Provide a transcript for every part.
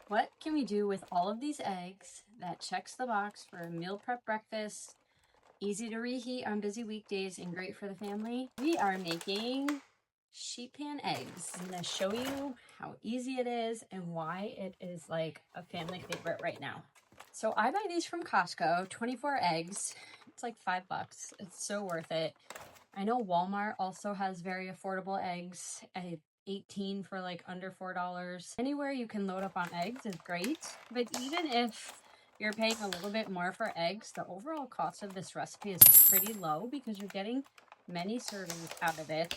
What can we do with all of these eggs that checks the box for a meal prep breakfast, easy to reheat on busy weekdays, and great for the family? We are making sheet pan eggs. I'm going to show you how easy it is and why it is like a family favorite right now. So I buy these from Costco, 24 eggs. It's like $5. It's so worth it. I know Walmart also has very affordable eggs. 18 for like under $4. Anywhere you can load up on eggs is great, but even if you're paying a little bit more for eggs, the overall cost of this recipe is pretty low because you're getting many servings out of it,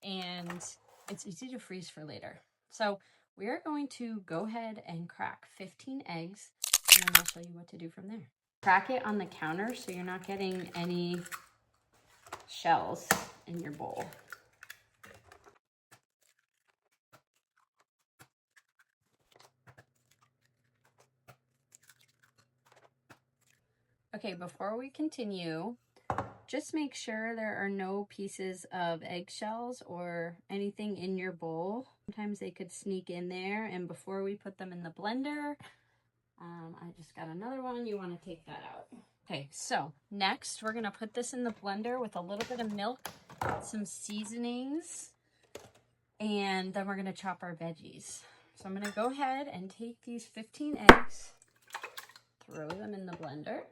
and it's easy to freeze for later. So we are going to go ahead and crack 15 eggs, and then I'll show you what to do from there. Crack it on the counter so you're not getting any shells in your bowl. Okay, before we continue, just make sure there are no pieces of eggshells or anything in your bowl. Sometimes they could sneak in there, and before we put them in the blender, I just got another one. You want to take that out. Okay, so next we're going to put this in the blender with a little bit of milk, some seasonings, and then we're going to chop our veggies. So I'm going to go ahead and take these 15 eggs, throw them in the blender.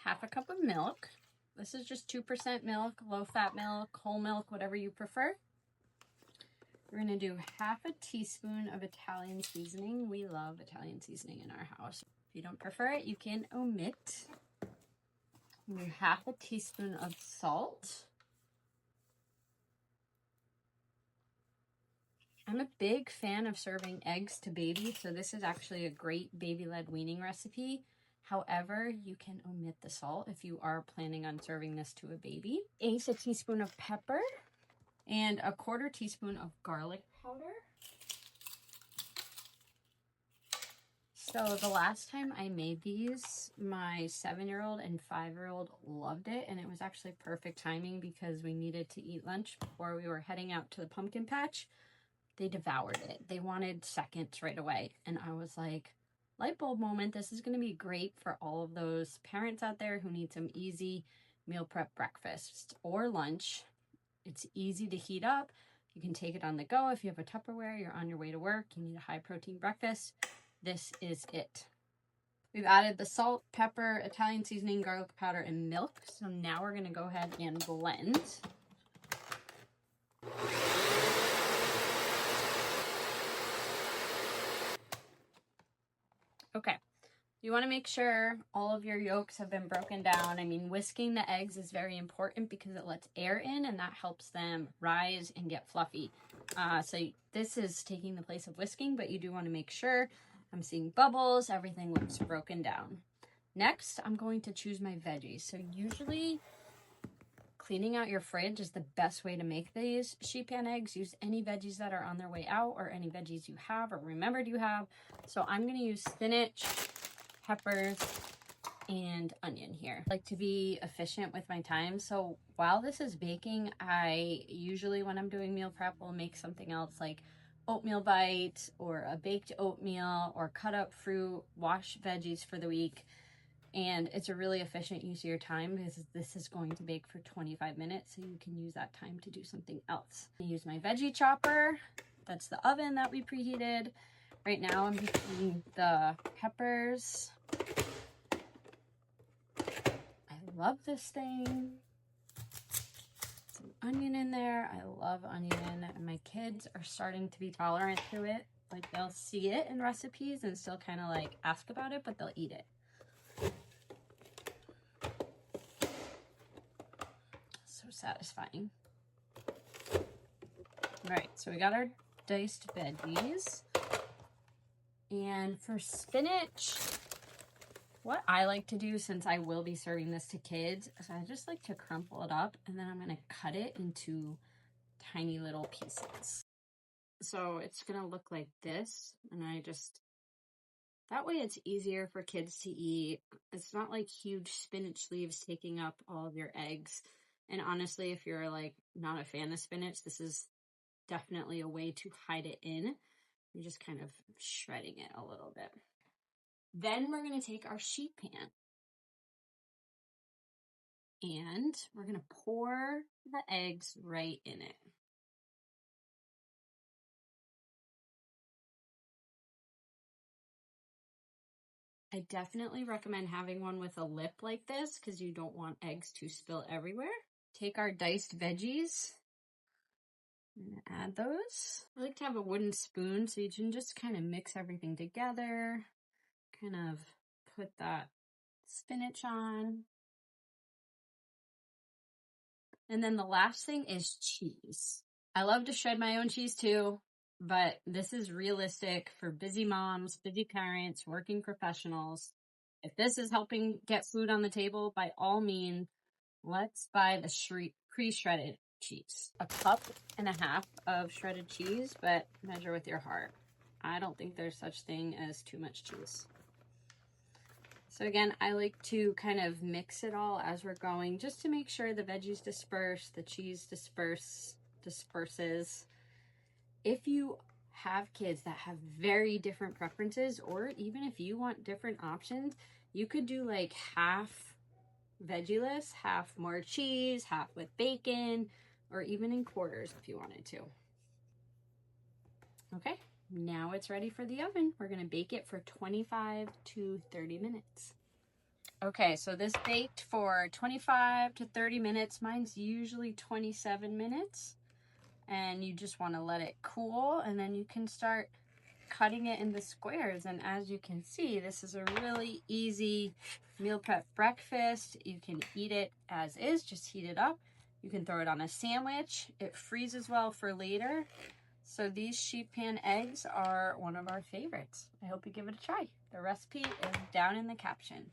Half a cup of milk. This is just 2% milk, low-fat milk, whole milk, whatever you prefer. We're going to do half a teaspoon of Italian seasoning. We love Italian seasoning in our house. If you don't prefer it, you can omit. Half a teaspoon of salt. I'm a big fan of serving eggs to babies, so this is actually a great baby-led weaning recipe. However, you can omit the salt if you are planning on serving this to a baby. 1/8 teaspoon of pepper and 1/4 teaspoon of garlic powder. So the last time I made these, my 7-year-old and 5-year-old loved it, and it was actually perfect timing because we needed to eat lunch before we were heading out to the pumpkin patch. They devoured it. They wanted seconds right away, and I was like, light bulb moment, this is going to be great for all of those parents out there who need some easy meal prep breakfast or lunch. It's easy to heat up. You can take it on the go. If you have a Tupperware, you're on your way to work, you need a high protein breakfast, this is it. We've added the salt, pepper, Italian seasoning, garlic powder, and milk. So now we're going to go ahead and blend. Okay, you want to make sure all of your yolks have been broken down. I mean, whisking the eggs is very important because it lets air in and that helps them rise and get fluffy. So this is taking the place of whisking, but you do want to make sure. I'm seeing bubbles, everything looks broken down. Next, I'm going to choose my veggies. So usually cleaning out your fridge is the best way to make these sheet pan eggs. Use any veggies that are on their way out or any veggies you have or remembered you have. So I'm going to use spinach, peppers, and onion here. I like to be efficient with my time. So while this is baking, I usually, when I'm doing meal prep, will make something else like oatmeal bite or a baked oatmeal or cut up fruit, wash veggies for the week. And it's a really efficient use of your time because this is going to bake for 25 minutes, so you can use that time to do something else. I use my veggie chopper. That's the oven that we preheated. Right now I'm putting the peppers. I love this thing. Some onion in there. I love onion, and my kids are starting to be tolerant to it. Like, they'll see it in recipes and still kind of like ask about it, but they'll eat it. Satisfying. All right, so we got our diced veggies. And for spinach, what I like to do, since I will be serving this to kids, is I just like to crumple it up and then I'm going to cut it into tiny little pieces. So it's going to look like this, and that way it's easier for kids to eat. It's not like huge spinach leaves taking up all of your eggs. And honestly, if you're like not a fan of spinach, this is definitely a way to hide it in. You're just kind of shredding it a little bit. Then we're going to take our sheet pan and we're going to pour the eggs right in it. I definitely recommend having one with a lip like this because you don't want eggs to spill everywhere. Take our diced veggies. I'm going to add those. I like to have a wooden spoon so you can just kind of mix everything together. Kind of put that spinach on. And then the last thing is cheese. I love to shred my own cheese too, but this is realistic for busy moms, busy parents, working professionals. If this is helping get food on the table, by all means, let's buy the pre-shredded cheese. 1.5 cups of shredded cheese, but measure with your heart. I don't think there's such thing as too much cheese. So again, I like to kind of mix it all as we're going, just to make sure the veggies disperse, the cheese disperses. If you have kids that have very different preferences, or even if you want different options, you could do like half veggieless, half more cheese, half with bacon, or even in quarters if you wanted to. Okay, now it's ready for the oven. We're gonna bake it for 25 to 30 minutes. Okay, so this baked for 25 to 30 minutes. Mine's usually 27 minutes. And you just want to let it cool, and then you can start cutting it into squares. And as you can see, this is a really easy meal prep breakfast. You can eat it as is, just heat it up. You can throw it on a sandwich. It freezes well for later. So these sheet pan eggs are one of our favorites. I hope you give it a try. The recipe is down in the caption.